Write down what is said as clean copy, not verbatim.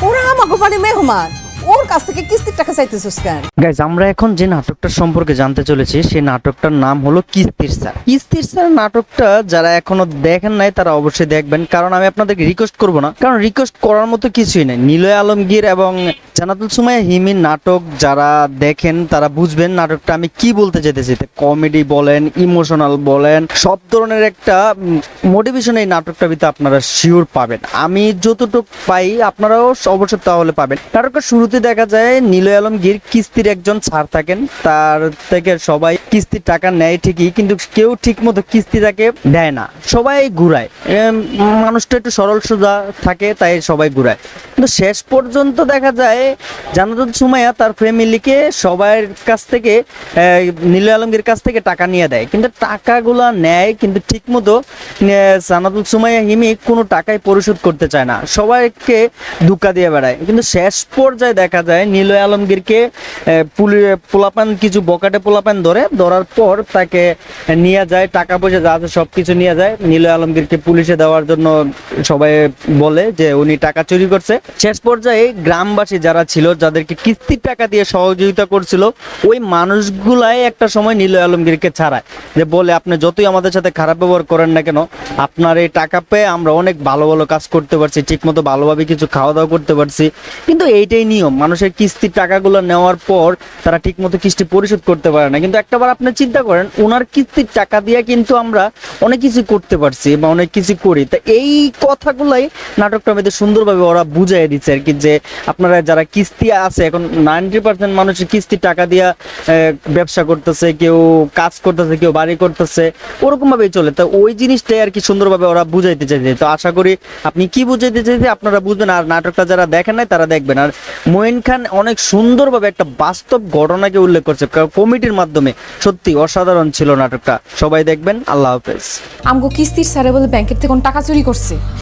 ওরা আমাকে মানে মেহমান, ওর কাছ থেকে কিস্তির টাকা চাইতেছিস কেন? গাইজ, আমরা এখন যে নাটকটার সম্পর্কে জানতে চলেছি সেই নাটকটার নাম হলো কিস্তির স্যার। কিস্তির স্যার নাটকটা যারা এখনো দেখেন নাই তারা অবশ্যই দেখবেন, কারণ আমি আপনাদেরকে রিকোয়েস্ট করব না, কারণ রিকোয়েস্ট করার মতো কিছুই নেই। নিলয় আলমগীর এবং জান্নাতুল সুমাইয়া হিমির নাটক যারা দেখেন তারা বুঝবেন নাটকটা আমি কি বলতে যেতেছি। কমেডি বলেন, ইমোশনাল বলেন, সব ধরনের একটা মোটিভেশন এই নাটকটার ভিতরে আপনারা শিওর পাবেন। আমি যতটুকু পাই আপনারাও অবশ্যই তাহলে পাবেন। নাটকটা শুরুতে দেখা যায় নিলয় আলমগীর কিস্তির একজন স্যার থাকেন, তার থেকে সবাই কিস্তির টাকা নেয় ঠিকই, কিন্তু কেউ ঠিক মতো কিস্তি তাকে দেয় না, সবাই ঘুরায়। মানুষটা একটু সরল সোজা থাকে তাই সবাই ঘুরায়। কিন্তু শেষ পর্যন্ত দেখা যায় জান্নাতুল সুমাইয়া তার ফ্যামিলিকে সবার কাছ থেকে নিলয় আলমগীর কাছ থেকে টাকা নিয়ে দেয়, কিন্তু টাকাগুলা নেয় কিন্তু ঠিক মতো জান্নাতুল সুমাইয়া হিমি কোনো টাকাই পরিশোধ করতে চায় না, সবাইকে ধোঁকা দিয়ে বেড়ায়। কিন্তু শেষ পর্যায়ে দেখা যায় নিলয় আলমগীরকে পোলাপান কিছু বকাটে পোলাপান ধরার পর তাকে নিয়ে যায়, টাকা পয়সা যা আছে সব কিছু নিয়ে যায়। নিলয় আলমগীরকে পুলিশে দেওয়ার জন্য সবাই বলে যে উনি টাকা চুরি করছে। শেষ পর্যায়ে গ্রামবাসী যারা ছিল, যাদেরকে কিস্তির টাকা দিয়ে সহযোগিতা করছিল, ওই মানুষগুলাই একটা সময় নিলয় আলমগীরকে ছাড়ায়, যে বলে আপনি যতই আমাদের সাথে খারাপ ব্যবহার করেন না কেন, আপনার এই টাকা পেয়ে আমরা অনেক ভালো ভালো কাজ করতে পারছি, ঠিক মতো ভালোভাবে কিছু খাওয়া দাওয়া করতে পারছি। কিন্তু এইটাই নিয়ম, মানুষের কিস্তির টাকাগুলো নেওয়ার পর তারা ঠিক মতো কিস্তি পরিশোধ করতে পারে না। কিন্তু একটাবার আপনি চিন্তা করেন, ওনার কিস্তির টাকা দিয়ে কিন্তু আমরা অনেক কিছু করতে পারছি বা অনেক কিছু করি। তা এই কথাগুলাই নাটকটা আমাদের সুন্দরভাবে ওরা বুঝাই দিচ্ছে আর কি, যে আপনারা যারা কিস্তি আছে, এখন 90% মানুষের কিস্তির টাকা দিয়া ব্যবসা করতেছে, কেউ কাজ করতেছে, কেউ বাড়ি করতেছে, ওরকম ভাবেই চলে। তো ওই জিনিসটাই আর কি সুন্দরভাবে ওরা বুঝাইতে চাইছে। তো আশা করি আপনি কি বুঝাইতে চাইছে আপনারা বুঝবেন, আর নাটকটা যারা দেখেন নাই তারা দেখবেন। আর মঈন খান অনেক সুন্দরভাবে একটা বাস্তব ঘটনাকে উল্লেখ করছে কমিটির মাধ্যমে, সত্যি অসাধারণ ছিল নাটকটা। সবাই দেখবেন। আল্লাহ হাফেজ। আমগো কিস্তির স্যারে বলে ব্যাংকের থেকে কোন টাকা চুরি করছে।